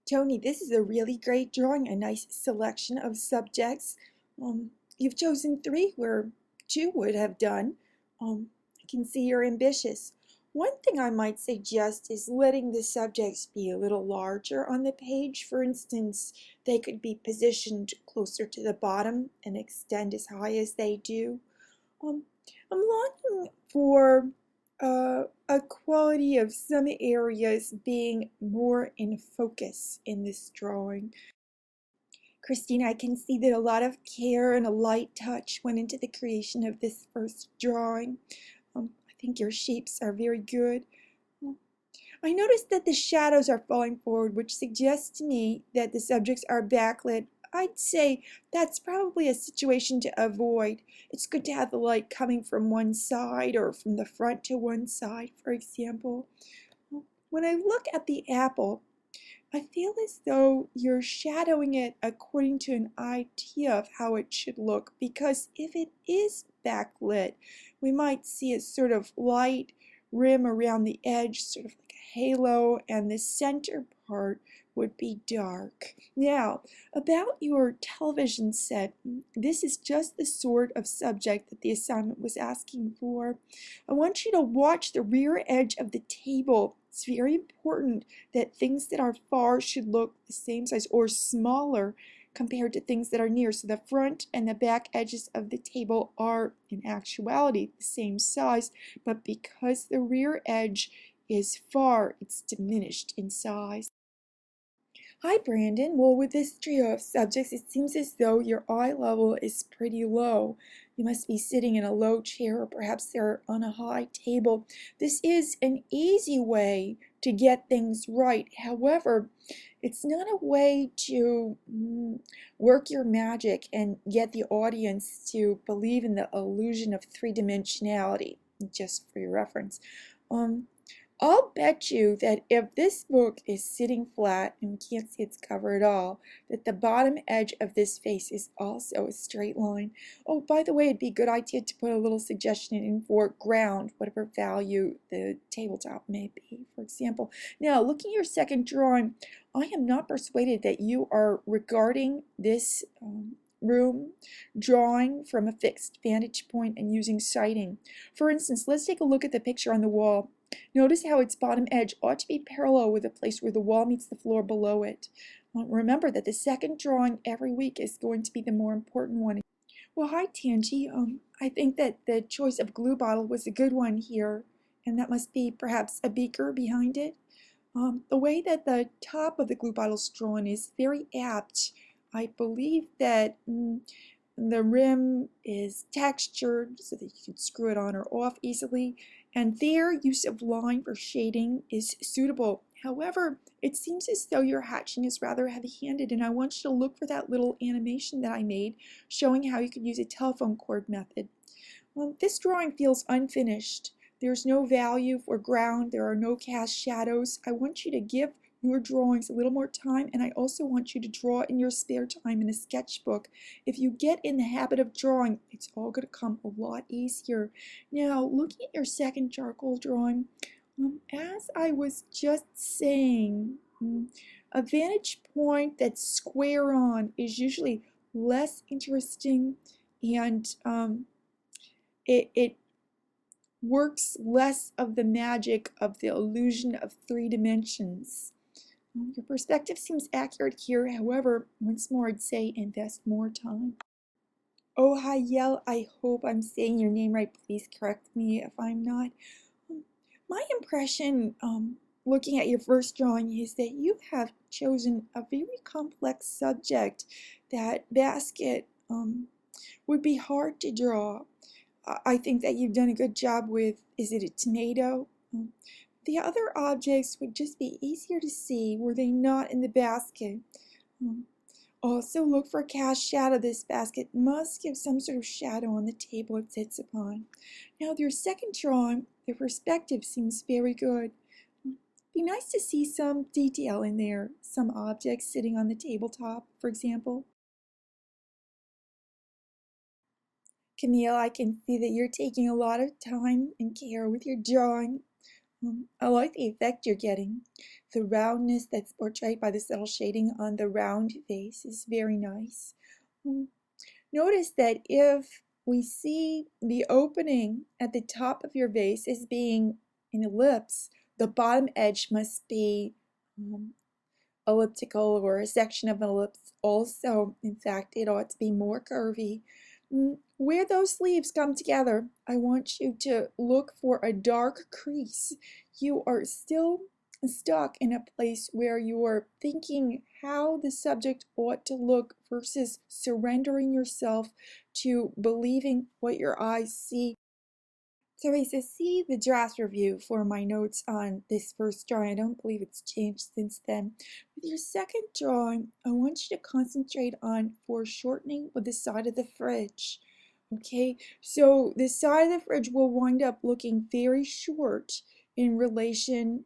Tony, this is a really great drawing, a nice selection of subjects. You've chosen three where two would have done. I can see you're ambitious. One thing I might suggest is letting the subjects be a little larger on the page. For instance, they could be positioned closer to the bottom and extend as high as they do. Um, I'm looking for a quality of some areas being more in focus in this drawing. Christine, I can see that a lot of care and a light touch went into the creation of this first drawing. I think your shapes are very good. I noticed that the shadows are falling forward, which suggests to me that the subjects are backlit. I'd say that's probably a situation to avoid. It's good to have the light coming from one side or from the front to one side, for example. When I look at the apple, I feel as though you're shadowing it according to an idea of how it should look, because if it is backlit, we might see a sort of light rim around the edge, sort of like a halo, and the center part would be dark. Now, about your television set, this is just the sort of subject that the assignment was asking for. I want you to watch the rear edge of the table. It's very important that things that are far should look the same size or smaller compared to things that are near. So the front and the back edges of the table are in actuality the same size, but because the rear edge is far, it's diminished in size. Hi, Brandon. Well, with this trio of subjects, it seems as though your eye level is pretty low. You must be sitting in a low chair, or perhaps they're on a high table. This is an easy way to get things right. However, it's not a way to work your magic and get the audience to believe in the illusion of three-dimensionality, just for your reference. I'll bet you that if this book is sitting flat and we can't see its cover at all, that the bottom edge of this face is also a straight line. Oh, by the way, it'd be a good idea to put a little suggestion in for ground, whatever value the tabletop may be, for example. Now, looking at your second drawing, I am not persuaded that you are regarding this room drawing from a fixed vantage point and using sighting. For instance, let's take a look at the picture on the wall. Notice how its bottom edge ought to be parallel with the place where the wall meets the floor below it. Remember that the second drawing every week is going to be the more important one. Well, hi, Tangi. I think that the choice of glue bottle was a good one here, and that must be perhaps a beaker behind it. The way that the top of the glue bottle is drawn is very apt. I believe that the rim is textured so that you can screw it on or off easily, and their use of line for shading is suitable. However, it seems as though your hatching is rather heavy-handed, and I want you to look for that little animation that I made showing how you could use a telephone cord method. Well, this drawing feels unfinished. There's no value for ground. There are no cast shadows. I want you to give your drawings a little more time, and I also want you to draw in your spare time in a sketchbook. If you get in the habit of drawing, it's all going to come a lot easier. Now, looking at your second charcoal drawing, as I was just saying, a vantage point that's square on is usually less interesting, and it works less of the magic of the illusion of three dimensions. Your perspective seems accurate here. However, once more, I'd say invest more time. Oh, hi, Yel. I hope I'm saying your name right. Please correct me if I'm not. My impression, looking at your first drawing, is that you have chosen a very complex subject. That basket would be hard to draw. I think that you've done a good job with, is it a tomato? The other objects would just be easier to see were they not in the basket. Also look for a cast shadow. This basket must give some sort of shadow on the table it sits upon. Now with your second drawing, the perspective seems very good. Be nice to see some detail in there, some objects sitting on the tabletop, for example. Camille, I can see that you're taking a lot of time and care with your drawing. I like the effect you're getting. the roundness that's portrayed by the subtle shading on the round face is very nice. Notice that if we see the opening at the top of your vase as being an ellipse, the bottom edge must be elliptical or a section of an ellipse also. In fact, it ought to be more curvy. Where those leaves come together, I want you to look for a dark crease. You are still stuck in a place where you are thinking how the subject ought to look versus surrendering yourself to believing what your eyes see. Teresa, see the draft review for my notes on this first drawing. I don't believe it's changed since then. With your second drawing, I want you to concentrate on foreshortening with the side of the fridge. Okay, so the side of the fridge will wind up looking very short in relation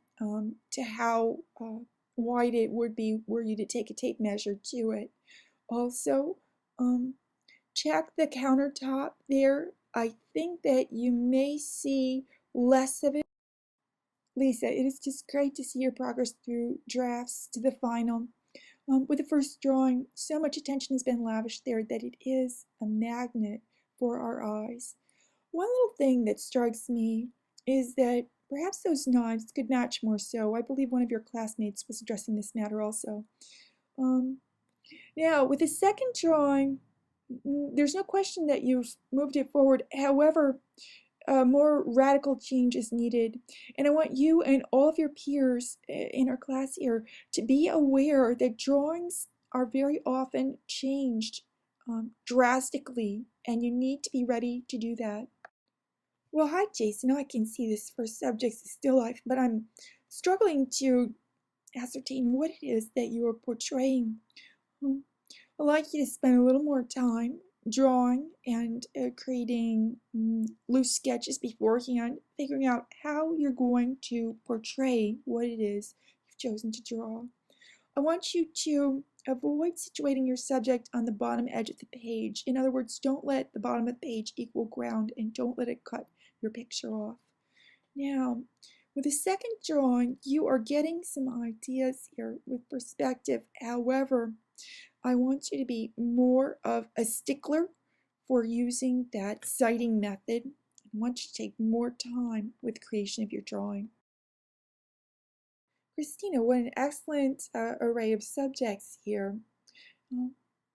to how wide it would be were you to take a tape measure to it. Also, check the countertop there. I think that you may see less of it. Lisa, it is just great to see your progress through drafts to the final. With the first drawing, so much attention has been lavished there that it is a magnet for our eyes. One little thing that strikes me is that perhaps those knives could match more so. I believe one of your classmates was addressing this matter also. Now, with the second drawing, there's no question that you've moved it forward. However, more radical change is needed. And I want you and all of your peers in our class here to be aware that drawings are very often changed drastically, and you need to be ready to do that. Well, hi, Jason. I can see this first subject is still life, but I'm struggling to ascertain what it is that you are portraying. I'd like you to spend a little more time drawing and creating loose sketches beforehand, figuring out how you're going to portray what it is you've chosen to draw. I want you to avoid situating your subject on the bottom edge of the page. In other words, don't let the bottom of the page equal ground and don't let it cut your picture off. Now, with the second drawing, you are getting some ideas here with perspective. However, I want you to be more of a stickler for using that sighting method. I want you to take more time with the creation of your drawing. Christina, what an excellent array of subjects here.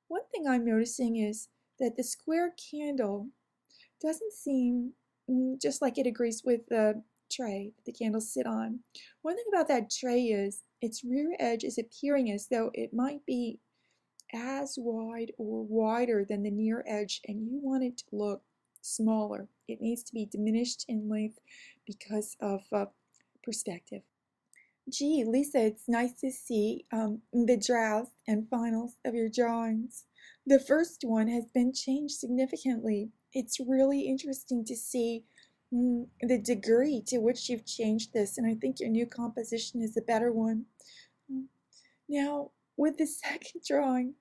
One thing I'm noticing is that the square candle doesn't seem just like it agrees with the tray that the candles sit on. One thing about that tray is its rear edge is appearing as though it might be as wide or wider than the near edge, and you want it to look smaller. It needs to be diminished in length because of perspective. Gee, Lisa, it's nice to see the drafts and finals of your drawings. The first one has been changed significantly. It's really interesting to see the degree to which you've changed this, and I think your new composition is a better one. Now, with the second drawing,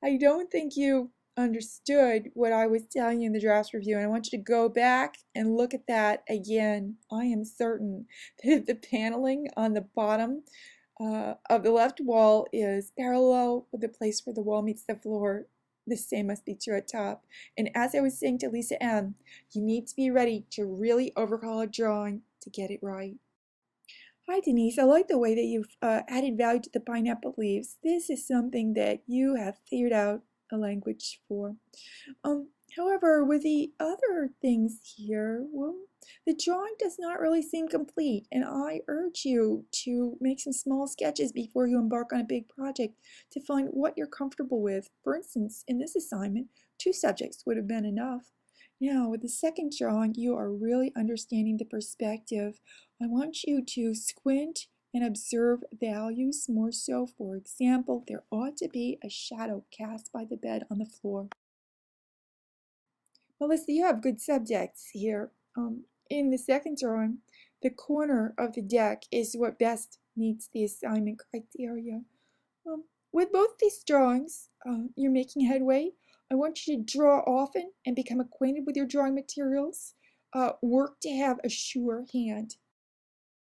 I don't think you understood what I was telling you in the draft review, and I want you to go back and look at that again. I am certain that if the paneling on the bottom of the left wall is parallel with the place where the wall meets the floor, the same must be true at top. And as I was saying to Lisa M., you need to be ready to really overhaul a drawing to get it right. Hi Denise, I like the way that you've added value to the pineapple leaves. This is something that you have figured out a language for. However, with the other things here, well, the drawing does not really seem complete, and I urge you to make some small sketches before you embark on a big project to find what you're comfortable with. For instance, in this assignment, 2 subjects would have been enough. Now, with the second drawing, you are really understanding the perspective. I want you to squint and observe values more so. For example, there ought to be a shadow cast by the bed on the floor. Melissa, you have good subjects here. In the second drawing, the corner of the deck is what best meets the assignment criteria. With both these drawings, you're making headway. I want you to draw often and become acquainted with your drawing materials. Work to have a sure hand.